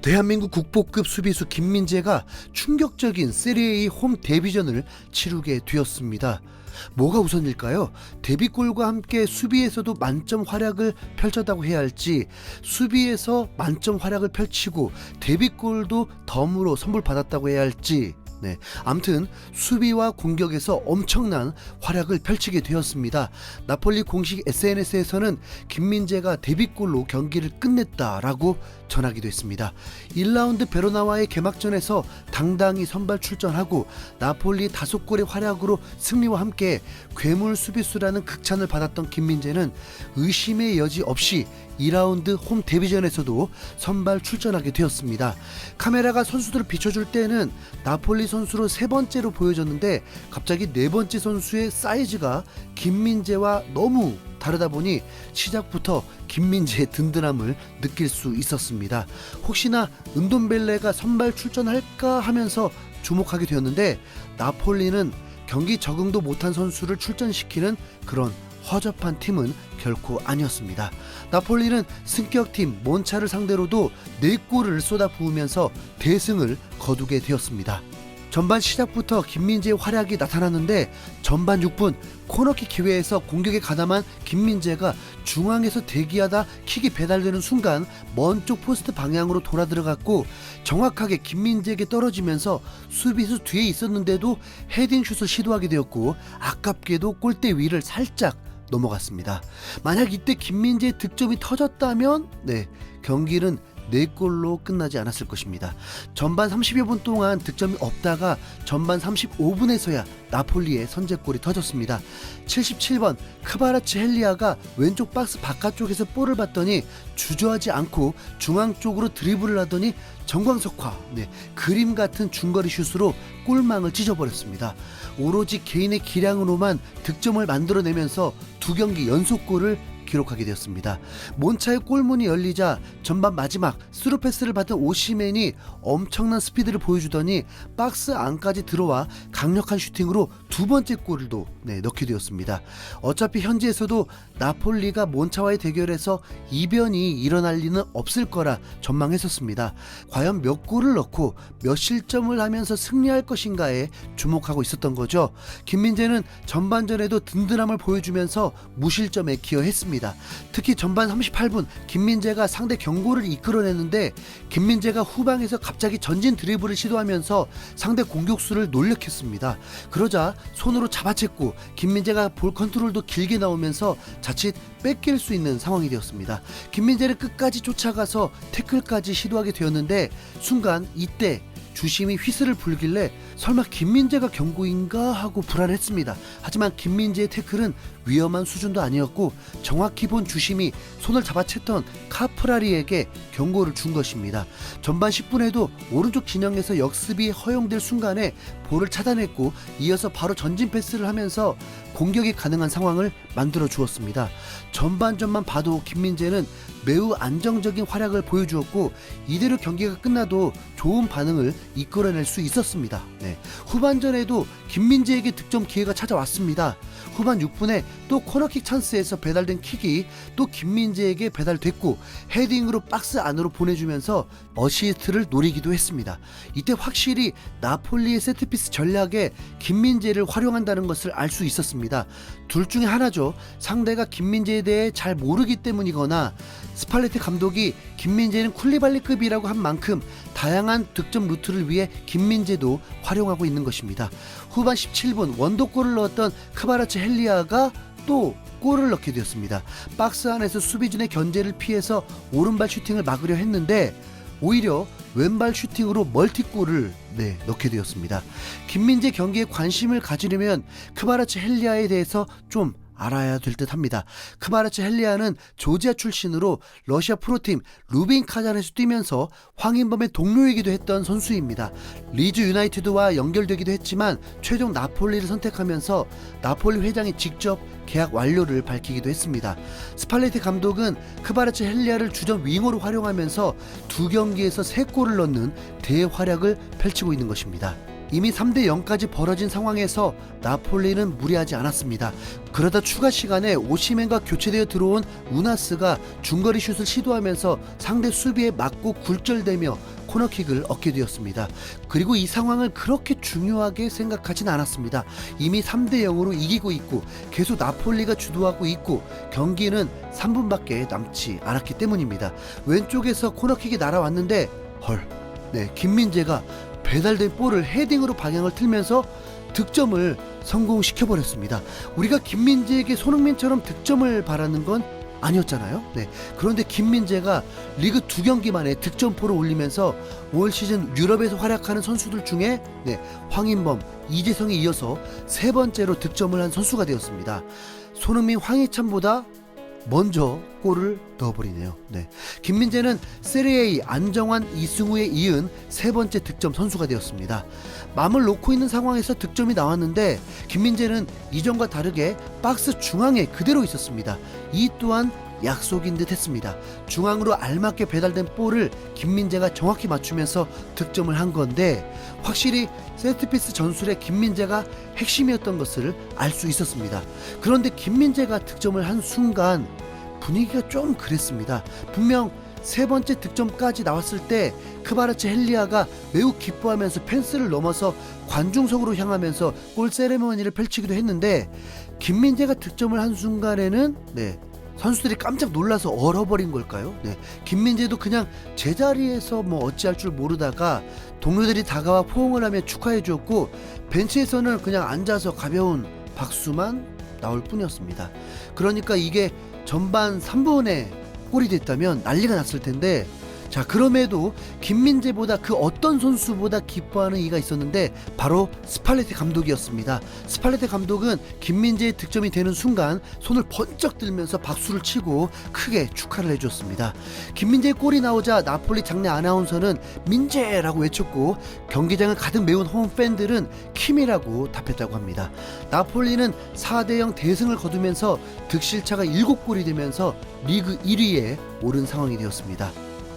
대한민국 국보급 수비수 김민재가 충격적인 세리에A 홈 데뷔전을 치르게 되었습니다. 뭐가 우선일까요? 데뷔골과 함께 수비에서도 만점 활약을 펼쳤다고 해야 할지, 수비에서 만점 활약을 펼치고 데뷔골도 덤으로 선물받았다고 해야 할지, 아무튼 수비와 공격에서 엄청난 활약을 펼치게 되었습니다. 나폴리 공식 SNS에서는 김민재가 데뷔골로 경기를 끝냈다라고 전하기도 했습니다. 1라운드 베로나와의 개막전에서 당당히 선발 출전하고 나폴리 5골의 활약으로 승리와 함께 괴물 수비수라는 극찬을 받았던 김민재는 의심의 여지 없이 2라운드 홈 데뷔전에서도 선발 출전하게 되었습니다. 카메라가 선수들을 비춰줄 때는 나폴리 선수로 3번째로 보여졌는데 갑자기 4번째 선수의 사이즈가 김민재와 너무 다르다 보니 시작부터 김민재의 든든함을 느낄 수 있었습니다. 혹시나 은돔벨레가 선발 출전할까 하면서 주목하게 되었는데, 나폴리는 경기 적응도 못한 선수를 출전시키는 그런 허접한 팀은 결코 아니었습니다. 나폴리는 승격팀 몬차를 상대로도 4골을 쏟아부으면서 대승을 거두게 되었습니다. 전반 시작부터 김민재의 활약이 나타났는데, 전반 6분 코너킥 기회에서 공격에 가담한 김민재가 중앙에서 대기하다 킥이 배달되는 순간 먼 쪽 포스트 방향으로 돌아 들어갔고, 정확하게 김민재에게 떨어지면서 수비수 뒤에 있었는데도 헤딩슛을 시도하게 되었고, 아깝게도 골대 위를 살짝 넘어갔습니다. 만약 이때 김민재의 득점이 터졌다면 경기는 4골로 끝나지 않았을 것입니다. 전반 30여 분 동안 득점이 없다가 전반 35분에서야 나폴리의 선제골이 터졌습니다. 77번 크바라츠 헬리아가 왼쪽 박스 바깥쪽에서 볼을 받더니 주저하지 않고 중앙 쪽으로 드리블을 하더니 정광석화, 그림 같은 중거리 슛으로 골망을 찢어버렸습니다. 오로지 개인의 기량으로만 득점을 만들어내면서 2경기 연속골을 기록하게 되었습니다. 몬차의 골문이 열리자 전반 마지막 스루 패스를 받은 오시멘이 엄청난 스피드를 보여주더니 박스 안까지 들어와 강력한 슈팅으로 2번째 골도 넣게 되었습니다. 어차피 현지에서도 나폴리가 몬차와의 대결에서 이변이 일어날 리는 없을 거라 전망했었습니다. 과연 몇 골을 넣고 몇 실점을 하면서 승리할 것인가에 주목하고 있었던 거죠. 김민재는 전반전에도 든든함을 보여주면서 무실점에 기여했습니다. 특히 전반 38분 김민재가 상대 경고를 이끌어냈는데, 김민재가 후방에서 갑자기 전진 드리블을 시도하면서 상대 공격수를 놀래켰습니다. 그러자 손으로 잡아챘고 김민재가 볼 컨트롤도 길게 나오면서 자칫 뺏길 수 있는 상황이 되었습니다. 김민재를 끝까지 쫓아가서 태클까지 시도하게 되었는데, 순간 이때 주심이 휘슬을 불길래 설마 김민재가 경고인가 하고 불안했습니다. 하지만 김민재의 태클은 위험한 수준도 아니었고 정확히 본 주심이 손을 잡아챘던 카프라리에게 경고를 준 것입니다. 전반 10분에도 오른쪽 진영에서 역습이 허용될 순간에 볼을 차단했고 이어서 바로 전진 패스를 하면서 공격이 가능한 상황을 만들어 주었습니다. 전반전만 봐도 김민재는 매우 안정적인 활약을 보여주었고, 이대로 경기가 끝나도 좋은 반응을 이끌어낼 수 있었습니다. 후반전에도 김민재에게 득점 기회가 찾아왔습니다. 후반 6분에 또 코너킥 찬스에서 배달된 킥이 또 김민재에게 배달됐고 헤딩으로 박스 안으로 보내주면서 어시스트를 노리기도 했습니다. 이때 확실히 나폴리의 세트피스 전략에 김민재를 활용한다는 것을 알 수 있었습니다. 둘 중에 하나죠. 상대가 김민재에 대해 잘 모르기 때문이거나 스팔레티 감독이 김민재는 쿨리발리급이라고 한 만큼 다양한 득점 루트를 위해 김민재도 활용하고 있는 것입니다. 후반 17분 원더골을 넣었던 크바라츠 헬리아가 또 골을 넣게 되었습니다. 박스 안에서 수비진의 견제를 피해서 오른발 슈팅을 막으려 했는데 오히려 왼발 슈팅으로 멀티골을 넣게 되었습니다. 김민재 경기에 관심을 가지려면 크바라츠 헬리아에 대해서 좀 알아야 될 듯 합니다. 크바라츠 헬리아는 조지아 출신으로 러시아 프로팀 루빈 카잔에서 뛰면서 황인범의 동료이기도 했던 선수입니다. 리즈 유나이티드와 연결되기도 했지만 최종 나폴리를 선택하면서 나폴리 회장이 직접 계약 완료를 밝히기도 했습니다. 스팔레티 감독은 크바라츠 헬리아를 주전 윙어로 활용하면서 2경기에서 3골을 넣는 대활약을 펼치고 있는 것입니다. 이미 3대 0까지 벌어진 상황에서 나폴리는 무리하지 않았습니다. 그러다 추가 시간에 오시멘과 교체되어 들어온 우나스가 중거리 슛을 시도하면서 상대 수비에 맞고 굴절되며 코너킥을 얻게 되었습니다. 그리고 이 상황을 그렇게 중요하게 생각하진 않았습니다. 이미 3대 0으로 이기고 있고 계속 나폴리가 주도하고 있고 경기는 3분밖에 남지 않았기 때문입니다. 왼쪽에서 코너킥이 날아왔는데 김민재가 배달된 볼을 헤딩으로 방향을 틀면서 득점을 성공시켜버렸습니다. 우리가 김민재에게 손흥민처럼 득점을 바라는 건 아니었잖아요. 그런데 김민재가 리그 2경기 만에 득점포를 올리면서 올 시즌 유럽에서 활약하는 선수들 중에 황인범, 이재성에 이어서 3번째로 득점을 한 선수가 되었습니다. 손흥민, 황희찬보다 먼저 골을 넣어버리네요. 김민재는 세리에A 안정환, 이승우에 이은 3번째 득점 선수가 되었습니다. 마음을 놓고 있는 상황에서 득점이 나왔는데 김민재는 이전과 다르게 박스 중앙에 그대로 있었습니다. 이 또한 약속인 듯 했습니다. 중앙으로 알맞게 배달된 볼을 김민재가 정확히 맞추면서 득점을 한 건데 확실히 세트피스 전술에 김민재가 핵심이었던 것을 알 수 있었습니다. 그런데 김민재가 득점을 한 순간 분위기가 좀 그랬습니다. 분명 3번째 득점까지 나왔을 때 크바라츠헬리아가 매우 기뻐하면서 펜스를 넘어서 관중석으로 향하면서 골 세레머니를 펼치기도 했는데 김민재가 득점을 한 순간에는 선수들이 깜짝 놀라서 얼어버린 걸까요? 김민재도 그냥 제자리에서 어찌할 줄 모르다가 동료들이 다가와 포옹을 하며 축하해 주었고 벤치에서는 그냥 앉아서 가벼운 박수만 나올 뿐이었습니다. 그러니까 이게 전반 3분에 골이 됐다면 난리가 났을 텐데 그럼에도 김민재보다 그 어떤 선수보다 기뻐하는 이가 있었는데 바로 스팔레티 감독이었습니다. 스팔레티 감독은 김민재의 득점이 되는 순간 손을 번쩍 들면서 박수를 치고 크게 축하를 해줬습니다. 김민재의 골이 나오자 나폴리 장내 아나운서는 민재라고 외쳤고 경기장을 가득 메운 홈팬들은 킴이라고 답했다고 합니다. 나폴리는 4대0 대승을 거두면서 득실차가 7골이 되면서 리그 1위에 오른 상황이 되었습니다.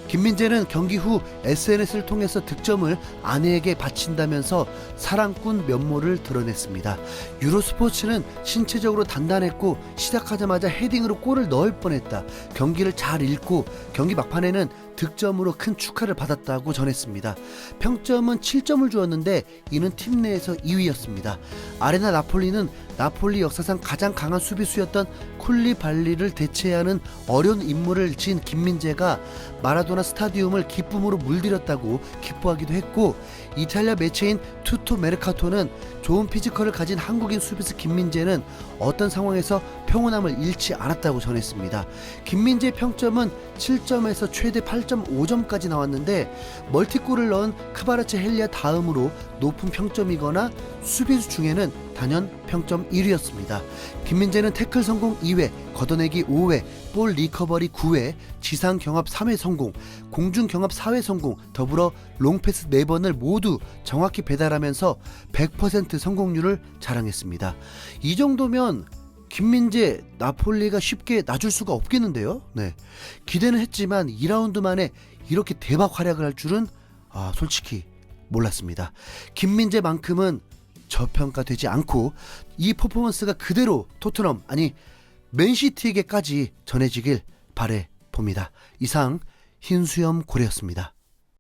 김민재는 경기 후 SNS를 통해서 득점을 아내에게 바친다면서 사랑꾼 면모를 드러냈습니다. 유로스포츠는 신체적으로 단단했고 시작하자마자 헤딩으로 골을 넣을 뻔했다. 경기를 잘 읽고 경기 막판에는 득점으로 큰 축하를 받았다고 전했습니다. 평점은 7점을 주었는데 이는 팀 내에서 2위였습니다. 아레나 나폴리는 나폴리 역사상 가장 강한 수비수였던 쿨리발리를 대체하는 어려운 임무를 지은 김민재가 마라도나 스타디움을 기쁨으로 물들였다고 기뻐하기도 했고 이탈리아 매체인 투토 메르카토는 좋은 피지컬을 가진 한국인 수비수 김민재는 어떤 상황에서 평온함을 잃지 않았다고 전했습니다. 김민재의 평점은 7점에서 최대 8.5점까지 나왔는데 멀티골을 넣은 크바라츠헬리아 다음으로 높은 평점이거나 수비수 중에는 단연 평점 1위였습니다. 김민재는 태클 성공 2회, 걷어내기 5회, 볼 리커버리 9회, 지상 경합 3회 성공, 공중 경합 4회 성공, 더불어 롱패스 4번을 모두 정확히 배달하면서 100% 성공률을 자랑했습니다. 이 정도면 김민재 나폴리가 쉽게 놔줄 수가 없겠는데요. 기대는 했지만 2라운드 만에 이렇게 대박 활약을 할 줄은 솔직히 몰랐습니다. 김민재만큼은 저평가되지 않고 이 퍼포먼스가 그대로 토트넘 아니 맨시티에게까지 전해지길 바래 봅니다. 이상 흰수염 고래였습니다.